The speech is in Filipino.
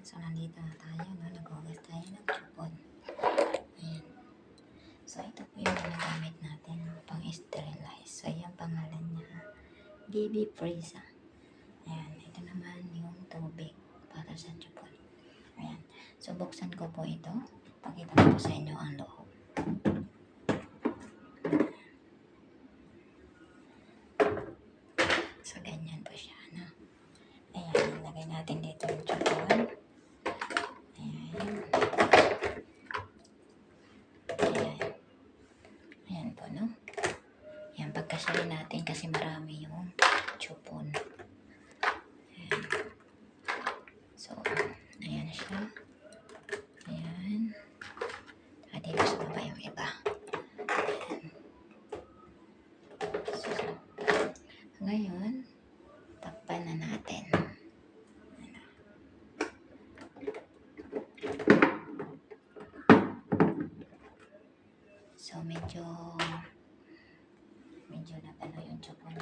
So, nandito na tayo, no? Naghugas tayo ng chupon. Ayan. So, ito po yung ginagamit natin, no? Pang-sterilize. So, yung pangalan niya, BB Freeza. Ayan. Ito naman yung tubig para sa chupon. Ayan. So, buksan ko po ito. Pakita ko po sa inyo ang loob. So, ganyan po siya, no? Ayan. Ilagay natin dito yung chupon. Ayan. Ayan. Ayan po, no? Ayan, pagkasali natin kasi marami yung chupon. Ayan. So, ayan na siya. Ayan. At dito sa baba yung iba. Ayan. So, ngayon, takpan na natin. So, medyo na yung chupon.